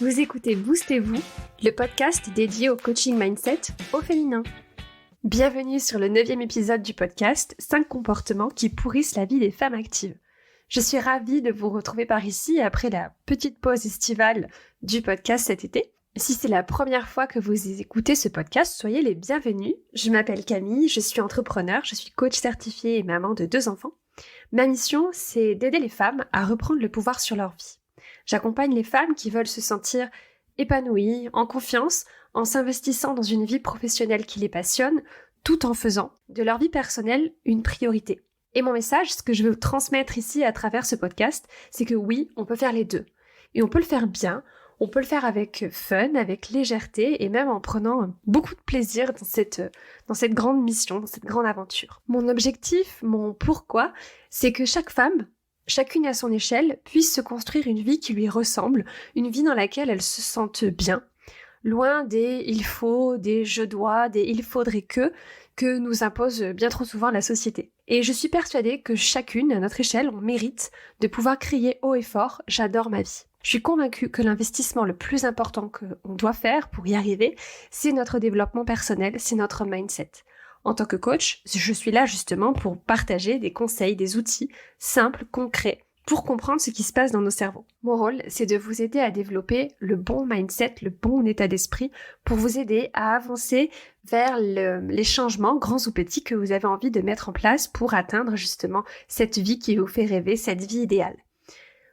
Vous écoutez Boostez-vous, le podcast dédié au coaching mindset au féminin. Bienvenue sur le 9e épisode du podcast 5 comportements qui pourrissent la vie des femmes actives. Je suis ravie de vous retrouver par ici après la petite pause estivale du podcast cet été. Si c'est la première fois que vous écoutez ce podcast, soyez les bienvenus. Je m'appelle Camille, je suis entrepreneur, je suis coach certifiée et maman de 2 enfants. Ma mission, c'est d'aider les femmes à reprendre le pouvoir sur leur vie. J'accompagne les femmes qui veulent se sentir épanouies, en confiance, en s'investissant dans une vie professionnelle qui les passionne, tout en faisant de leur vie personnelle une priorité. Et mon message, ce que je veux transmettre ici à travers ce podcast, c'est que oui, on peut faire les deux. Et on peut le faire bien, on peut le faire avec fun, avec légèreté et même en prenant beaucoup de plaisir dans cette grande mission, dans cette grande aventure. Mon objectif, mon pourquoi, c'est que chaque femme, chacune à son échelle, puisse se construire une vie qui lui ressemble, une vie dans laquelle elle se sente bien, loin des « il faut », des « je dois », des « il faudrait que » nous impose bien trop souvent la société. Et je suis persuadée que chacune, à notre échelle, on mérite de pouvoir crier haut et fort « j'adore ma vie ». Je suis convaincue que l'investissement le plus important qu'on doit faire pour y arriver, c'est notre développement personnel, c'est notre mindset. En tant que coach, je suis là justement pour partager des conseils, des outils simples, concrets, pour comprendre ce qui se passe dans nos cerveaux. Mon rôle, c'est de vous aider à développer le bon mindset, le bon état d'esprit, pour vous aider à avancer vers les changements, grands ou petits, que vous avez envie de mettre en place pour atteindre justement cette vie qui vous fait rêver, cette vie idéale.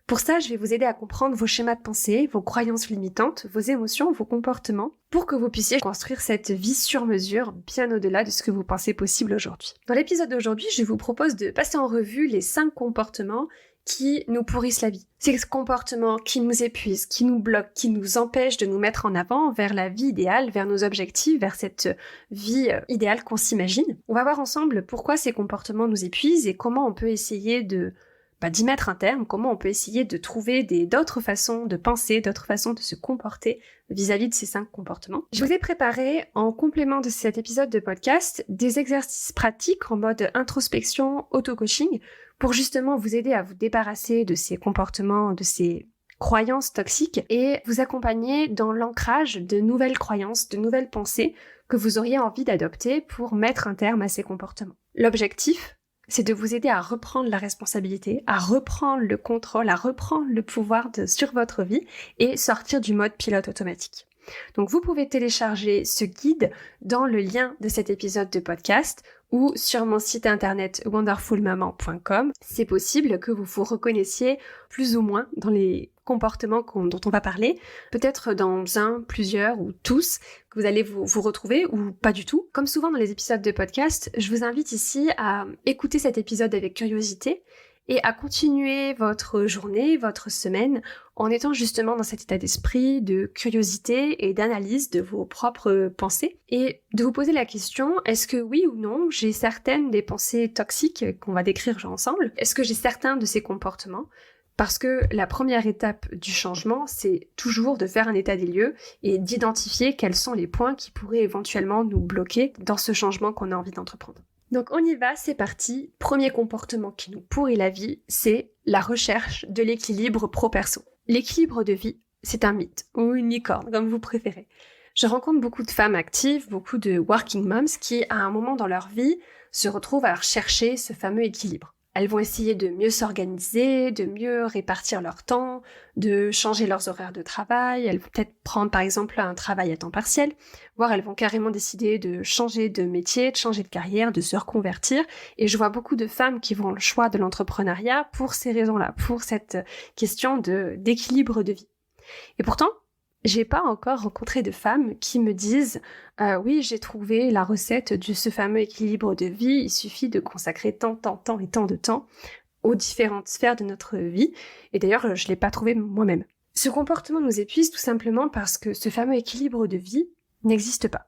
Pour ça, je vais vous aider à comprendre vos schémas de pensée, vos croyances limitantes, vos émotions, vos comportements, pour que vous puissiez construire cette vie sur mesure, bien au-delà de ce que vous pensez possible aujourd'hui. Dans l'épisode d'aujourd'hui, je vous propose de passer en revue les 5 comportements qui nous pourrissent la vie. Ces comportements qui nous épuisent, qui nous bloquent, qui nous empêchent de nous mettre en avant vers la vie idéale, vers nos objectifs, vers cette vie idéale qu'on s'imagine. On va voir ensemble pourquoi ces comportements nous épuisent et comment on peut essayer d'y mettre un terme, comment on peut essayer de trouver d'autres façons de penser, d'autres façons de se comporter vis-à-vis de ces 5 comportements. Je vous ai préparé, en complément de cet épisode de podcast, des exercices pratiques en mode introspection, auto-coaching, pour justement vous aider à vous débarrasser de ces comportements, de ces croyances toxiques et vous accompagner dans l'ancrage de nouvelles croyances, de nouvelles pensées que vous auriez envie d'adopter pour mettre un terme à ces comportements. L'objectif, c'est de vous aider à reprendre la responsabilité, à reprendre le contrôle, à reprendre le pouvoir sur votre vie et sortir du mode pilote automatique. Donc vous pouvez télécharger ce guide dans le lien de cet épisode de podcast ou sur mon site internet wonderfulmaman.com. C'est possible que vous vous reconnaissiez plus ou moins dans les comportements dont on va parler, peut-être dans un, plusieurs ou tous, que vous allez vous retrouver ou pas du tout. Comme souvent dans les épisodes de podcast, je vous invite ici à écouter cet épisode avec curiosité et à continuer votre journée, votre semaine, en étant justement dans cet état d'esprit de curiosité et d'analyse de vos propres pensées, et de vous poser la question, est-ce que oui ou non, j'ai certaines des pensées toxiques qu'on va décrire ensemble? Est-ce que j'ai certains de ces comportements? Parce que la première étape du changement, c'est toujours de faire un état des lieux et d'identifier quels sont les points qui pourraient éventuellement nous bloquer dans ce changement qu'on a envie d'entreprendre. Donc on y va, c'est parti. Premier comportement qui nous pourrit la vie, c'est la recherche de l'équilibre pro-perso. L'équilibre de vie, c'est un mythe, ou une licorne, comme vous préférez. Je rencontre beaucoup de femmes actives, beaucoup de working moms qui, à un moment dans leur vie, se retrouvent à chercher ce fameux équilibre. Elles vont essayer de mieux s'organiser, de mieux répartir leur temps, de changer leurs horaires de travail. Elles vont peut-être prendre par exemple un travail à temps partiel, voire elles vont carrément décider de changer de métier, de changer de carrière, de se reconvertir. Et je vois beaucoup de femmes qui font le choix de l'entrepreneuriat pour ces raisons-là, pour cette question d'équilibre de vie. Et pourtant, j'ai pas encore rencontré de femmes qui me disent oui, j'ai trouvé la recette de ce fameux équilibre de vie, il suffit de consacrer tant et tant de temps aux différentes sphères de notre vie. Et d'ailleurs, je l'ai pas trouvé moi-même. Ce comportement nous épuise tout simplement parce que ce fameux équilibre de vie n'existe pas.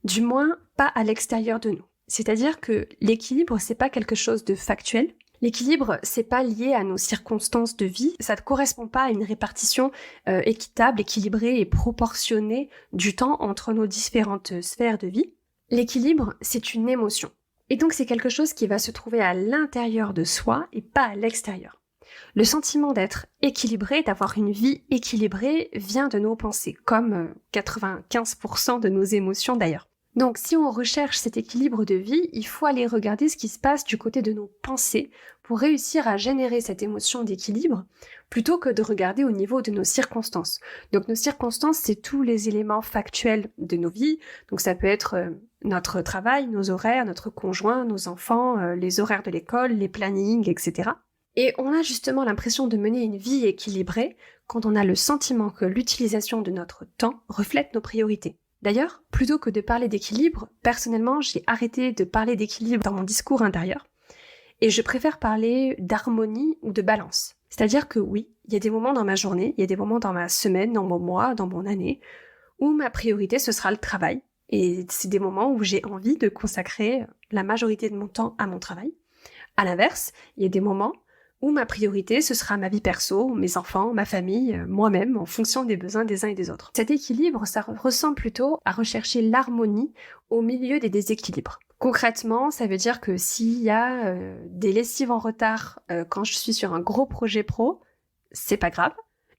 Du moins, pas à l'extérieur de nous. C'est-à-dire que l'équilibre, c'est pas quelque chose de factuel. L'équilibre, c'est pas lié à nos circonstances de vie, ça ne correspond pas à une répartition équitable, équilibrée et proportionnée du temps entre nos différentes sphères de vie. L'équilibre, c'est une émotion. Et donc c'est quelque chose qui va se trouver à l'intérieur de soi et pas à l'extérieur. Le sentiment d'être équilibré, d'avoir une vie équilibrée, vient de nos pensées, comme 95% de nos émotions d'ailleurs. Donc si on recherche cet équilibre de vie, il faut aller regarder ce qui se passe du côté de nos pensées pour réussir à générer cette émotion d'équilibre, plutôt que de regarder au niveau de nos circonstances. Donc nos circonstances, c'est tous les éléments factuels de nos vies, donc ça peut être notre travail, nos horaires, notre conjoint, nos enfants, les horaires de l'école, les plannings, etc. Et on a justement l'impression de mener une vie équilibrée quand on a le sentiment que l'utilisation de notre temps reflète nos priorités. D'ailleurs, plutôt que de parler d'équilibre, personnellement, j'ai arrêté de parler d'équilibre dans mon discours intérieur et je préfère parler d'harmonie ou de balance. C'est-à-dire que oui, il y a des moments dans ma journée, il y a des moments dans ma semaine, dans mon mois, dans mon année, où ma priorité ce sera le travail. Et c'est des moments où j'ai envie de consacrer la majorité de mon temps à mon travail. À l'inverse, il y a des moments où ma priorité, ce sera ma vie perso, mes enfants, ma famille, moi-même, en fonction des besoins des uns et des autres. Cet équilibre, ça ressemble plutôt à rechercher l'harmonie au milieu des déséquilibres. Concrètement, ça veut dire que s'il y a des lessives en retard quand je suis sur un gros projet pro, c'est pas grave.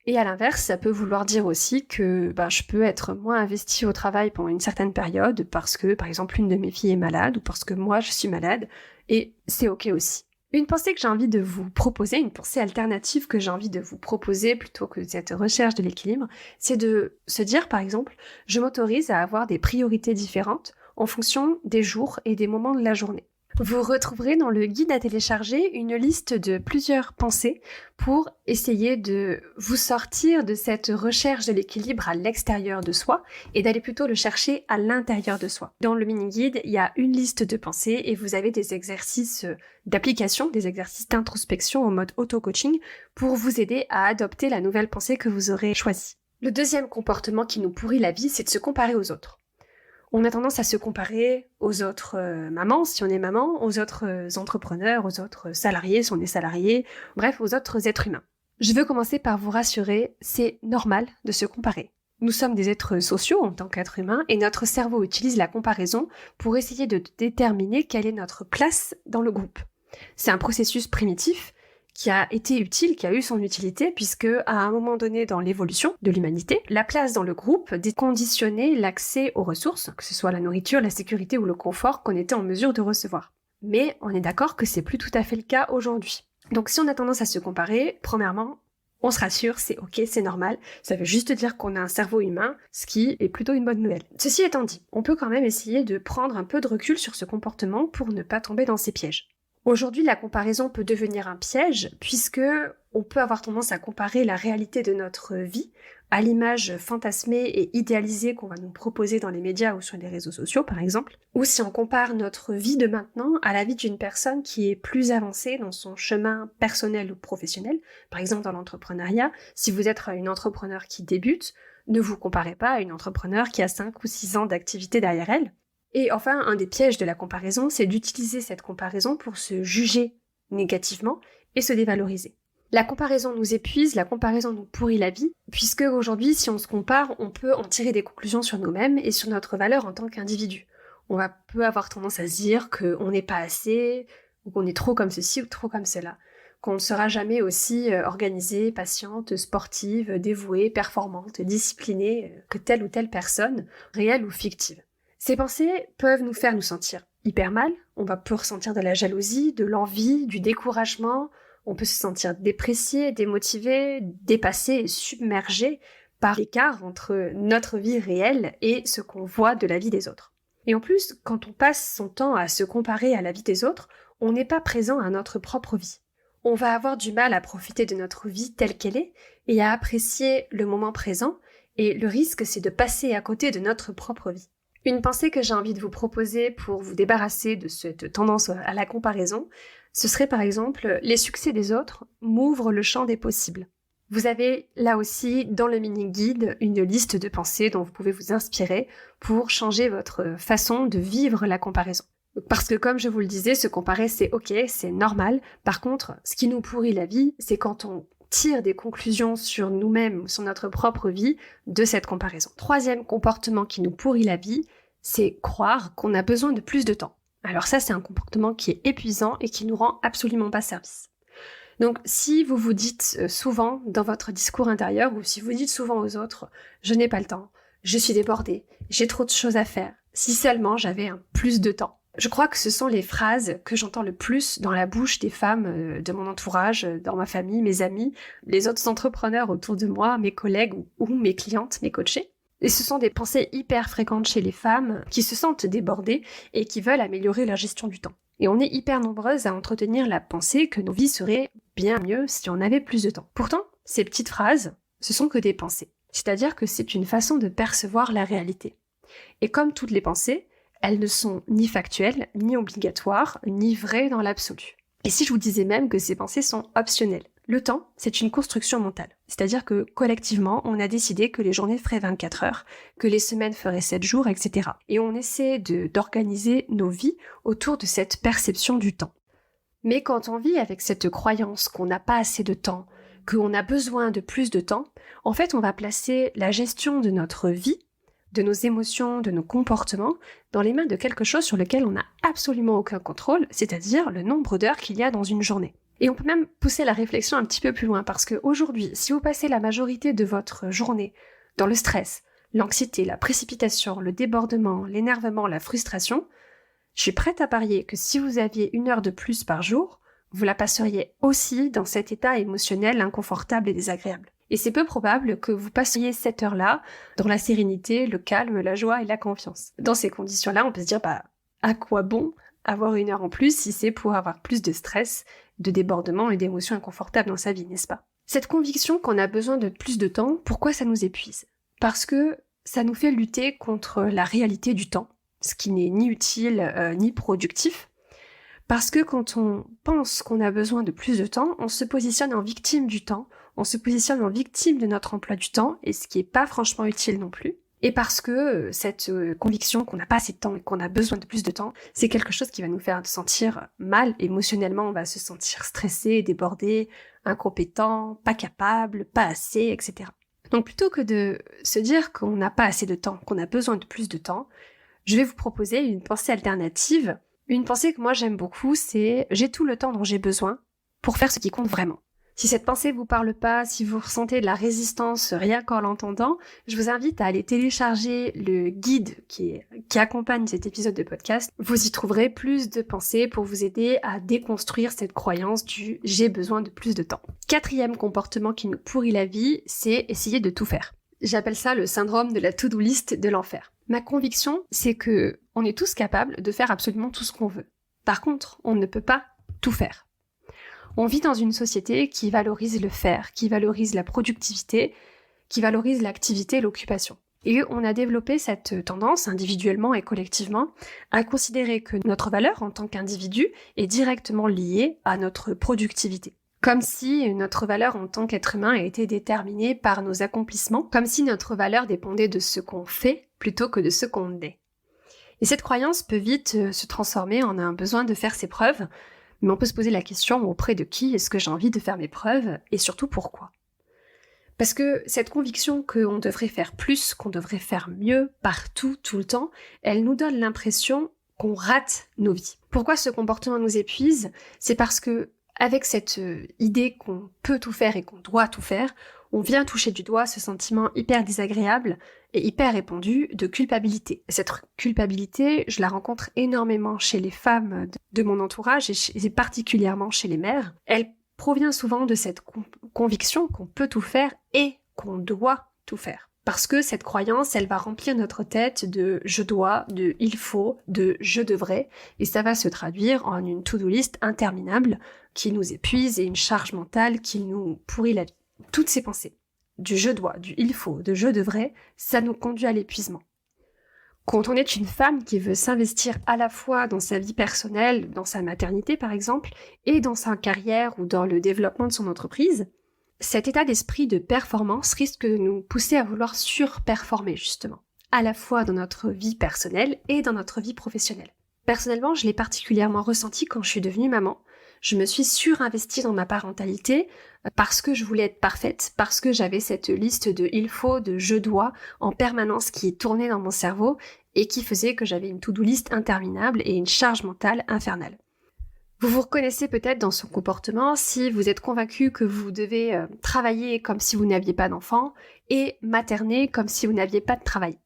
Et à l'inverse, ça peut vouloir dire aussi que je peux être moins investie au travail pendant une certaine période parce que, par exemple, une de mes filles est malade ou parce que moi, je suis malade, et c'est ok aussi. Une pensée que j'ai envie de vous proposer, une pensée alternative que j'ai envie de vous proposer plutôt que cette recherche de l'équilibre, c'est de se dire par exemple, je m'autorise à avoir des priorités différentes en fonction des jours et des moments de la journée. Vous retrouverez dans le guide à télécharger une liste de plusieurs pensées pour essayer de vous sortir de cette recherche de l'équilibre à l'extérieur de soi et d'aller plutôt le chercher à l'intérieur de soi. Dans le mini-guide, il y a une liste de pensées et vous avez des exercices d'application, des exercices d'introspection en mode auto-coaching pour vous aider à adopter la nouvelle pensée que vous aurez choisie. Le deuxième comportement qui nous pourrit la vie, c'est de se comparer aux autres. On a tendance à se comparer aux autres mamans, si on est maman, aux autres entrepreneurs, aux autres salariés, si on est salarié, bref, aux autres êtres humains. Je veux commencer par vous rassurer, c'est normal de se comparer. Nous sommes des êtres sociaux en tant qu'êtres humains et notre cerveau utilise la comparaison pour essayer de déterminer quelle est notre place dans le groupe. C'est un processus primitif qui a été utile, qui a eu son utilité, puisque à un moment donné dans l'évolution de l'humanité, la place dans le groupe déconditionnait l'accès aux ressources, que ce soit la nourriture, la sécurité ou le confort qu'on était en mesure de recevoir. Mais on est d'accord que c'est plus tout à fait le cas aujourd'hui. Donc si on a tendance à se comparer, premièrement, on se rassure, c'est ok, c'est normal, ça veut juste dire qu'on a un cerveau humain, ce qui est plutôt une bonne nouvelle. Ceci étant dit, on peut quand même essayer de prendre un peu de recul sur ce comportement pour ne pas tomber dans ces pièges. Aujourd'hui, la comparaison peut devenir un piège puisque on peut avoir tendance à comparer la réalité de notre vie à l'image fantasmée et idéalisée qu'on va nous proposer dans les médias ou sur les réseaux sociaux, par exemple. Ou si on compare notre vie de maintenant à la vie d'une personne qui est plus avancée dans son chemin personnel ou professionnel, par exemple dans l'entrepreneuriat. Si vous êtes une entrepreneur qui débute, ne vous comparez pas à une entrepreneur qui a 5 ou 6 ans d'activité derrière elle. Et enfin, un des pièges de la comparaison, c'est d'utiliser cette comparaison pour se juger négativement et se dévaloriser. La comparaison nous épuise, la comparaison nous pourrit la vie, puisque aujourd'hui, si on se compare, on peut en tirer des conclusions sur nous-mêmes et sur notre valeur en tant qu'individu. On peut avoir tendance à se dire qu'on n'est pas assez, ou qu'on est trop comme ceci ou trop comme cela, qu'on ne sera jamais aussi organisée, patiente, sportive, dévouée, performante, disciplinée que telle ou telle personne, réelle ou fictive. Ces pensées peuvent nous faire nous sentir hyper mal, on peut ressentir de la jalousie, de l'envie, du découragement, on peut se sentir déprécié, démotivé, dépassé et submergé par l'écart entre notre vie réelle et ce qu'on voit de la vie des autres. Et en plus, quand on passe son temps à se comparer à la vie des autres, on n'est pas présent à notre propre vie. On va avoir du mal à profiter de notre vie telle qu'elle est et à apprécier le moment présent, et le risque c'est de passer à côté de notre propre vie. Une pensée que j'ai envie de vous proposer pour vous débarrasser de cette tendance à la comparaison, ce serait par exemple « Les succès des autres m'ouvrent le champ des possibles ». Vous avez là aussi dans le mini-guide une liste de pensées dont vous pouvez vous inspirer pour changer votre façon de vivre la comparaison. Parce que comme je vous le disais, se comparer c'est ok, c'est normal. Par contre, ce qui nous pourrit la vie, c'est quand on tire des conclusions sur nous-mêmes, sur notre propre vie, de cette comparaison. Troisième comportement qui nous pourrit la vie, c'est croire qu'on a besoin de plus de temps. Alors ça, c'est un comportement qui est épuisant et qui nous rend absolument pas service. Donc si vous vous dites souvent dans votre discours intérieur ou si vous dites souvent aux autres « je n'ai pas le temps, je suis débordée, j'ai trop de choses à faire, si seulement j'avais un plus de temps ». Je crois que ce sont les phrases que j'entends le plus dans la bouche des femmes de mon entourage, dans ma famille, mes amis, les autres entrepreneurs autour de moi, mes collègues ou mes clientes, mes coachées. Et ce sont des pensées hyper fréquentes chez les femmes qui se sentent débordées et qui veulent améliorer leur gestion du temps. Et on est hyper nombreuses à entretenir la pensée que nos vies seraient bien mieux si on avait plus de temps. Pourtant, ces petites phrases, ce sont que des pensées. C'est-à-dire que c'est une façon de percevoir la réalité. Et comme toutes les pensées, elles ne sont ni factuelles, ni obligatoires, ni vraies dans l'absolu. Et si je vous disais même que ces pensées sont optionnelles? Le temps, c'est une construction mentale. C'est-à-dire que collectivement, on a décidé que les journées feraient 24 heures, que les semaines feraient 7 jours, etc. Et on essaie d'organiser nos vies autour de cette perception du temps. Mais quand on vit avec cette croyance qu'on n'a pas assez de temps, qu'on a besoin de plus de temps, en fait, on va placer la gestion de notre vie, de nos émotions, de nos comportements, dans les mains de quelque chose sur lequel on n'a absolument aucun contrôle, c'est-à-dire le nombre d'heures qu'il y a dans une journée. Et on peut même pousser la réflexion un petit peu plus loin, parce qu'aujourd'hui, si vous passez la majorité de votre journée dans le stress, l'anxiété, la précipitation, le débordement, l'énervement, la frustration, je suis prête à parier que si vous aviez 1 heure de plus par jour, vous la passeriez aussi dans cet état émotionnel inconfortable et désagréable. Et c'est peu probable que vous passeriez cette heure-là dans la sérénité, le calme, la joie et la confiance. Dans ces conditions-là, on peut se dire, à quoi bon avoir 1 heure en plus si c'est pour avoir plus de stress, de débordement et d'émotions inconfortables dans sa vie, n'est-ce pas? Cette conviction qu'on a besoin de plus de temps, pourquoi ça nous épuise? Parce que ça nous fait lutter contre la réalité du temps, ce qui n'est ni utile ni productif. Parce que quand on pense qu'on a besoin de plus de temps, on se positionne en victime du temps, on se positionne en victime de notre emploi du temps, et ce qui n'est pas franchement utile non plus. Et parce que cette conviction qu'on n'a pas assez de temps et qu'on a besoin de plus de temps, c'est quelque chose qui va nous faire sentir mal émotionnellement, on va se sentir stressé, débordé, incompétent, pas capable, pas assez, etc. Donc plutôt que de se dire qu'on n'a pas assez de temps, qu'on a besoin de plus de temps, je vais vous proposer une pensée alternative. Une pensée que moi j'aime beaucoup, c'est « j'ai tout le temps dont j'ai besoin pour faire ce qui compte vraiment ». Si cette pensée vous parle pas, si vous ressentez de la résistance rien qu'en l'entendant, je vous invite à aller télécharger le guide qui accompagne cet épisode de podcast. Vous y trouverez plus de pensées pour vous aider à déconstruire cette croyance du « j'ai besoin de plus de temps ». 4e comportement qui nous pourrit la vie, c'est essayer de tout faire. J'appelle ça le syndrome de la to-do list de l'enfer. Ma conviction, c'est que on est tous capables de faire absolument tout ce qu'on veut. Par contre, on ne peut pas tout faire. On vit dans une société qui valorise le faire, qui valorise la productivité, qui valorise l'activité et l'occupation. Et on a développé cette tendance, individuellement et collectivement, à considérer que notre valeur en tant qu'individu est directement liée à notre productivité. Comme si notre valeur en tant qu'être humain a été déterminée par nos accomplissements, comme si notre valeur dépendait de ce qu'on fait plutôt que de ce qu'on est. Et cette croyance peut vite se transformer en un besoin de faire ses preuves, mais on peut se poser la question auprès de qui est-ce que j'ai envie de faire mes preuves et surtout pourquoi. Parce que cette conviction qu'on devrait faire plus, qu'on devrait faire mieux, partout, tout le temps, elle nous donne l'impression qu'on rate nos vies. Pourquoi ce comportement nous épuise? C'est parce que avec cette idée qu'on peut tout faire et qu'on doit tout faire, on vient toucher du doigt ce sentiment hyper désagréable et hyper répandu de culpabilité. Cette culpabilité, je la rencontre énormément chez les femmes de mon entourage et particulièrement chez les mères. Elle provient souvent de cette conviction qu'on peut tout faire et qu'on doit tout faire. Parce que cette croyance, elle va remplir notre tête de « je dois », de « il faut », de « je devrais », et ça va se traduire en une to-do list interminable qui nous épuise et une charge mentale qui nous pourrit la vie. Toutes ces pensées, du « je dois », du « il faut », de « je devrais », ça nous conduit à l'épuisement. Quand on est une femme qui veut s'investir à la fois dans sa vie personnelle, dans sa maternité par exemple, et dans sa carrière ou dans le développement de son entreprise, cet état d'esprit de performance risque de nous pousser à vouloir surperformer justement, à la fois dans notre vie personnelle et dans notre vie professionnelle. Personnellement, je l'ai particulièrement ressenti quand je suis devenue maman. Je me suis surinvestie dans ma parentalité parce que je voulais être parfaite, parce que j'avais cette liste de « il faut », de « je dois » en permanence qui tournait dans mon cerveau et qui faisait que j'avais une to-do list interminable et une charge mentale infernale. Vous vous reconnaissez peut-être dans son comportement si vous êtes convaincu que vous devez travailler comme si vous n'aviez pas d'enfant et materner comme si vous n'aviez pas de travail.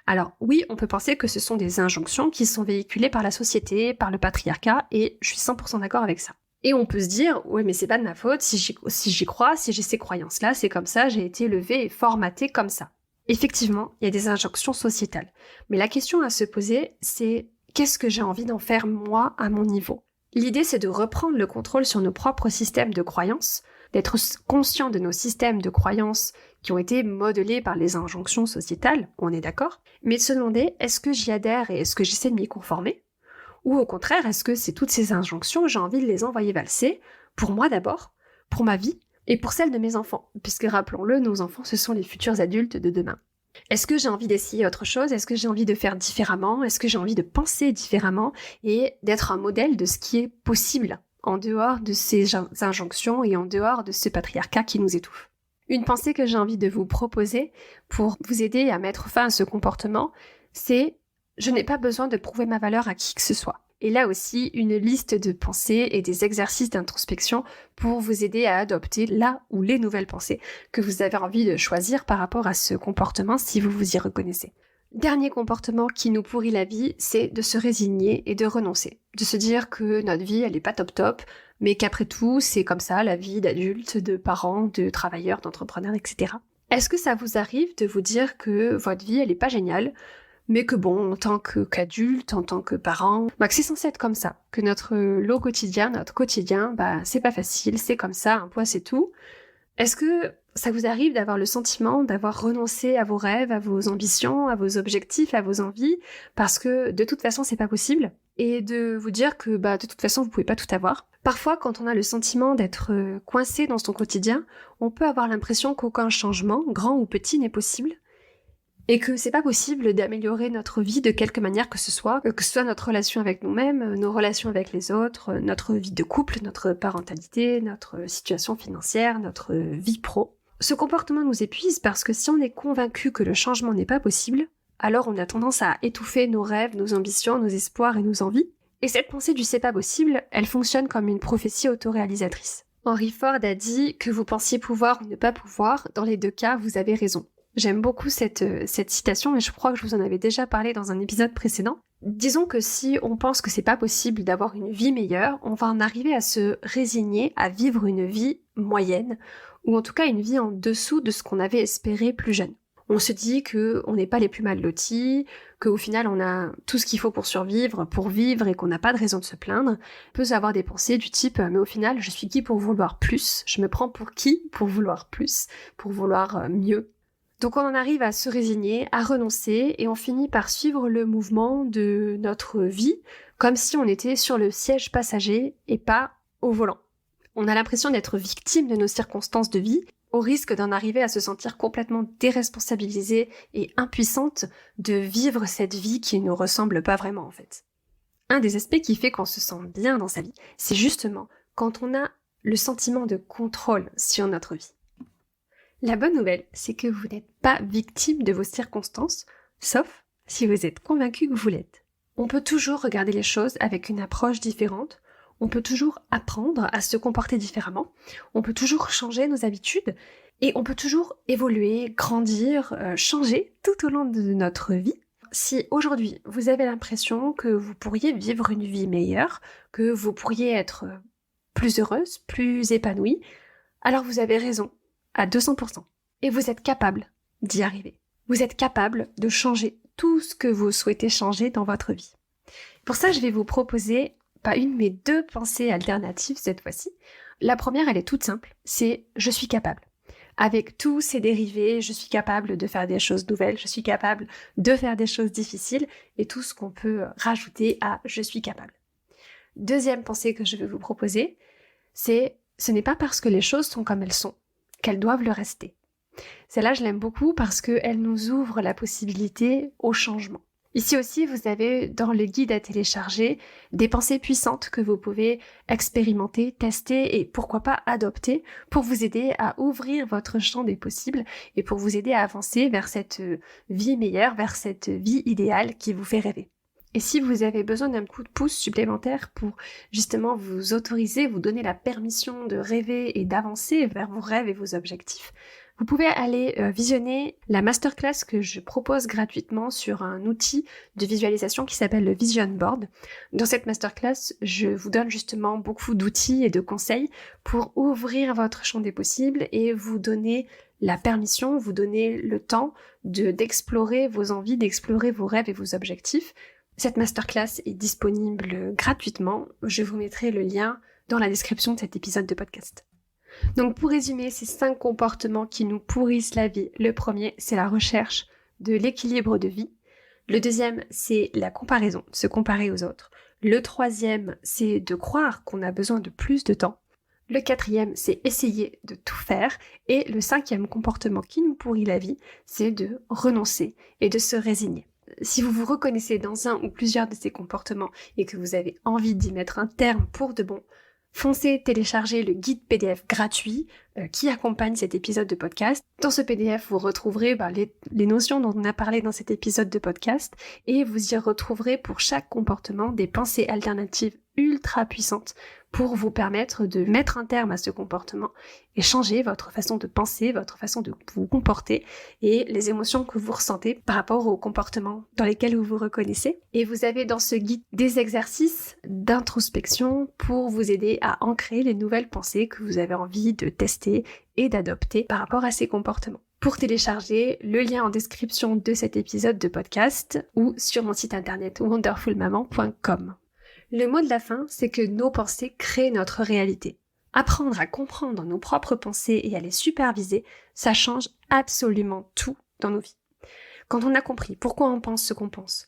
Alors oui, on peut penser que ce sont des injonctions qui sont véhiculées par la société, par le patriarcat, et je suis 100% d'accord avec ça. Et on peut se dire, ouais mais c'est pas de ma faute, si j'y crois, si j'ai ces croyances-là, c'est comme ça, j'ai été élevé et formaté comme ça. Effectivement, il y a des injonctions sociétales. Mais la question à se poser, c'est qu'est-ce que j'ai envie d'en faire moi à mon niveau ? L'idée, c'est de reprendre le contrôle sur nos propres systèmes de croyances, d'être conscient de nos systèmes de croyances qui ont été modelés par les injonctions sociétales, on est d'accord, mais de se demander, est-ce que j'y adhère et est-ce que j'essaie de m'y conformer ? Ou au contraire, est-ce que c'est toutes ces injonctions, j'ai envie de les envoyer valser, pour moi d'abord, pour ma vie, et pour celle de mes enfants, puisque rappelons-le, nos enfants, ce sont les futurs adultes de demain. Est-ce que j'ai envie d'essayer autre chose ? Est-ce que j'ai envie de faire différemment ? Est-ce que j'ai envie de penser différemment et d'être un modèle de ce qui est possible en dehors de ces injonctions et en dehors de ce patriarcat qui nous étouffe ? Une pensée que j'ai envie de vous proposer pour vous aider à mettre fin à ce comportement, c'est « je n'ai pas besoin de prouver ma valeur à qui que ce soit ». Et là aussi, une liste de pensées et des exercices d'introspection pour vous aider à adopter la ou les nouvelles pensées que vous avez envie de choisir par rapport à ce comportement si vous vous y reconnaissez. Dernier comportement qui nous pourrit la vie, c'est de se résigner et de renoncer. De se dire que notre vie, elle est pas top, mais qu'après tout, c'est comme ça, la vie d'adulte, de parents, de travailleurs, d'entrepreneurs, etc. Est-ce que ça vous arrive de vous dire que votre vie, elle est pas géniale, mais que bon, en tant qu'adulte, en tant que parent, que c'est censé être comme ça, que notre lot quotidien, notre quotidien, c'est pas facile, c'est comme ça, un poids c'est tout. Est-ce que ça vous arrive d'avoir le sentiment d'avoir renoncé à vos rêves, à vos ambitions, à vos objectifs, à vos envies, parce que de toute façon c'est pas possible, et de vous dire que de toute façon vous pouvez pas tout avoir. Parfois, quand on a le sentiment d'être coincé dans son quotidien, on peut avoir l'impression qu'aucun changement, grand ou petit, n'est possible, et que c'est pas possible d'améliorer notre vie de quelque manière que ce soit notre relation avec nous-mêmes, nos relations avec les autres, notre vie de couple, notre parentalité, notre situation financière, notre vie pro. Ce comportement nous épuise parce que si on est convaincu que le changement n'est pas possible, alors on a tendance à étouffer nos rêves, nos ambitions, nos espoirs et nos envies. Et cette pensée du c'est pas possible, elle fonctionne comme une prophétie autoréalisatrice. Henry Ford a dit que vous pensiez pouvoir ou ne pas pouvoir, dans les deux cas, vous avez raison. J'aime beaucoup cette citation et je crois que je vous en avais déjà parlé dans un épisode précédent. Disons que si on pense que c'est pas possible d'avoir une vie meilleure, on va en arriver à se résigner à vivre une vie moyenne, ou en tout cas une vie en dessous de ce qu'on avait espéré plus jeune. On se dit que on n'est pas les plus mal lotis, qu'au final on a tout ce qu'il faut pour survivre, pour vivre et qu'on n'a pas de raison de se plaindre. On peut avoir des pensées du type mais au final je suis qui pour vouloir plus ? Je me prends pour qui pour vouloir plus, pour vouloir mieux ? Donc on en arrive à se résigner, à renoncer, et on finit par suivre le mouvement de notre vie, comme si on était sur le siège passager et pas au volant. On a l'impression d'être victime de nos circonstances de vie, au risque d'en arriver à se sentir complètement déresponsabilisée et impuissante de vivre cette vie qui ne nous ressemble pas vraiment en fait. Un des aspects qui fait qu'on se sent bien dans sa vie, c'est justement quand on a le sentiment de contrôle sur notre vie. La bonne nouvelle, c'est que vous n'êtes pas victime de vos circonstances, sauf si vous êtes convaincu que vous l'êtes. On peut toujours regarder les choses avec une approche différente, on peut toujours apprendre à se comporter différemment, on peut toujours changer nos habitudes, et on peut toujours évoluer, grandir, changer tout au long de notre vie. Si aujourd'hui vous avez l'impression que vous pourriez vivre une vie meilleure, que vous pourriez être plus heureuse, plus épanouie, alors vous avez raison. À 200%. Et vous êtes capable d'y arriver. Vous êtes capable de changer tout ce que vous souhaitez changer dans votre vie. Pour ça, je vais vous proposer pas une mais deux pensées alternatives cette fois-ci. La première, elle est toute simple, c'est « je suis capable ». Avec tous ces dérivés, je suis capable de faire des choses nouvelles, je suis capable de faire des choses difficiles et tout ce qu'on peut rajouter à « je suis capable ». Deuxième pensée que je vais vous proposer, c'est « ce n'est pas parce que les choses sont comme elles sont qu'elles doivent le rester ». Celle-là, je l'aime beaucoup parce qu'elle nous ouvre la possibilité au changement. Ici aussi, vous avez dans le guide à télécharger des pensées puissantes que vous pouvez expérimenter, tester et pourquoi pas adopter pour vous aider à ouvrir votre champ des possibles et pour vous aider à avancer vers cette vie meilleure, vers cette vie idéale qui vous fait rêver. Et si vous avez besoin d'un coup de pouce supplémentaire pour justement vous autoriser, vous donner la permission de rêver et d'avancer vers vos rêves et vos objectifs, vous pouvez aller visionner la masterclass que je propose gratuitement sur un outil de visualisation qui s'appelle le Vision Board. Dans cette masterclass, je vous donne justement beaucoup d'outils et de conseils pour ouvrir votre champ des possibles et vous donner la permission, vous donner le temps d'explorer vos envies, d'explorer vos rêves et vos objectifs. Cette masterclass est disponible gratuitement. Je vous mettrai le lien dans la description de cet épisode de podcast. Donc pour résumer, ces 5 comportements qui nous pourrissent la vie. Le premier, c'est la recherche de l'équilibre de vie. Le deuxième, c'est la comparaison, se comparer aux autres. Le troisième, c'est de croire qu'on a besoin de plus de temps. Le quatrième, c'est essayer de tout faire. Et le 5e comportement qui nous pourrit la vie, c'est de renoncer et de se résigner. Si vous vous reconnaissez dans un ou plusieurs de ces comportements et que vous avez envie d'y mettre un terme pour de bon, foncez télécharger le guide PDF gratuit qui accompagne cet épisode de podcast. Dans ce PDF, vous retrouverez les notions dont on a parlé dans cet épisode de podcast et vous y retrouverez pour chaque comportement des pensées alternatives ultra puissantes pour vous permettre de mettre un terme à ce comportement et changer votre façon de penser, votre façon de vous comporter et les émotions que vous ressentez par rapport aux comportements dans lesquels vous vous reconnaissez. Et vous avez dans ce guide des exercices d'introspection pour vous aider à ancrer les nouvelles pensées que vous avez envie de tester et d'adopter par rapport à ces comportements. Pour télécharger, le lien en description de cet épisode de podcast ou sur mon site internet wonderfulmaman.com. Le mot de la fin, c'est que nos pensées créent notre réalité. Apprendre à comprendre nos propres pensées et à les superviser, ça change absolument tout dans nos vies. Quand on a compris pourquoi on pense ce qu'on pense,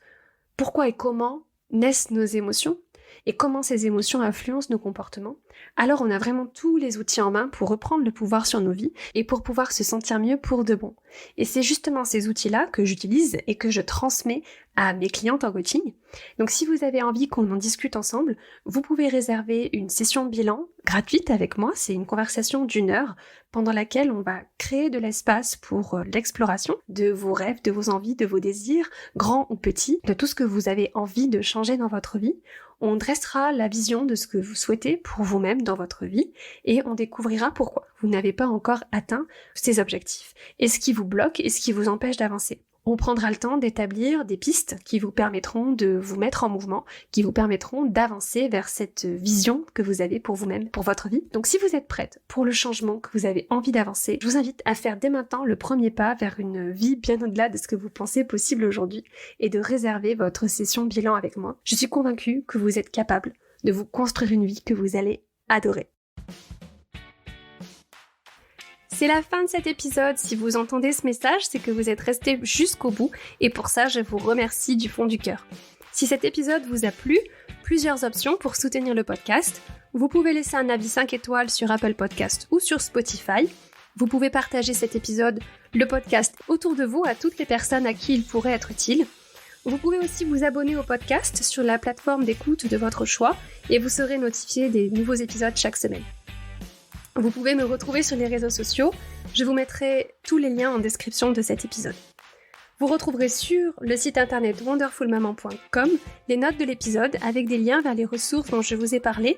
pourquoi et comment naissent nos émotions, et comment ces émotions influencent nos comportements, alors on a vraiment tous les outils en main pour reprendre le pouvoir sur nos vies et pour pouvoir se sentir mieux pour de bon. Et c'est justement ces outils-là que j'utilise et que je transmets à mes clientes en coaching. Donc si vous avez envie qu'on en discute ensemble, vous pouvez réserver une session de bilan gratuite avec moi. C'est une conversation d'1 heure pendant laquelle on va créer de l'espace pour l'exploration de vos rêves, de vos envies, de vos désirs, grands ou petits, de tout ce que vous avez envie de changer dans votre vie. On dressera la vision de ce que vous souhaitez pour vous-même dans votre vie et on découvrira pourquoi vous n'avez pas encore atteint ces objectifs et ce qui vous bloque et ce qui vous empêche d'avancer. On prendra le temps d'établir des pistes qui vous permettront de vous mettre en mouvement, qui vous permettront d'avancer vers cette vision que vous avez pour vous-même, pour votre vie. Donc si vous êtes prête pour le changement, que vous avez envie d'avancer, je vous invite à faire dès maintenant le premier pas vers une vie bien au-delà de ce que vous pensez possible aujourd'hui et de réserver votre session bilan avec moi. Je suis convaincue que vous êtes capable de vous construire une vie que vous allez adorer. C'est la fin de cet épisode. Si vous entendez ce message, c'est que vous êtes resté jusqu'au bout et pour ça, je vous remercie du fond du cœur. Si cet épisode vous a plu, plusieurs options pour soutenir le podcast. Vous pouvez laisser un avis 5 étoiles sur Apple Podcast ou sur Spotify. Vous pouvez partager cet épisode, le podcast, autour de vous à toutes les personnes à qui il pourrait être utile. Vous pouvez aussi vous abonner au podcast sur la plateforme d'écoute de votre choix et vous serez notifié des nouveaux épisodes chaque semaine. Vous pouvez me retrouver sur les réseaux sociaux, je vous mettrai tous les liens en description de cet épisode. Vous retrouverez sur le site internet wonderfulmaman.com les notes de l'épisode avec des liens vers les ressources dont je vous ai parlé.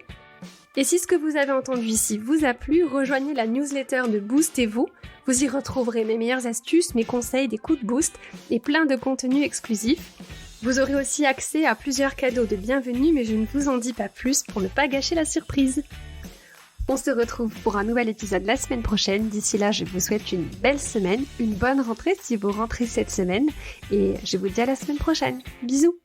Et si ce que vous avez entendu ici vous a plu, rejoignez la newsletter de Boostez-vous. Vous y retrouverez mes meilleures astuces, mes conseils, des coups de boost et plein de contenus exclusifs. Vous aurez aussi accès à plusieurs cadeaux de bienvenue, mais je ne vous en dis pas plus pour ne pas gâcher la surprise. On se retrouve pour un nouvel épisode la semaine prochaine. D'ici là, je vous souhaite une belle semaine, une bonne rentrée si vous rentrez cette semaine. Et je vous dis à la semaine prochaine. Bisous!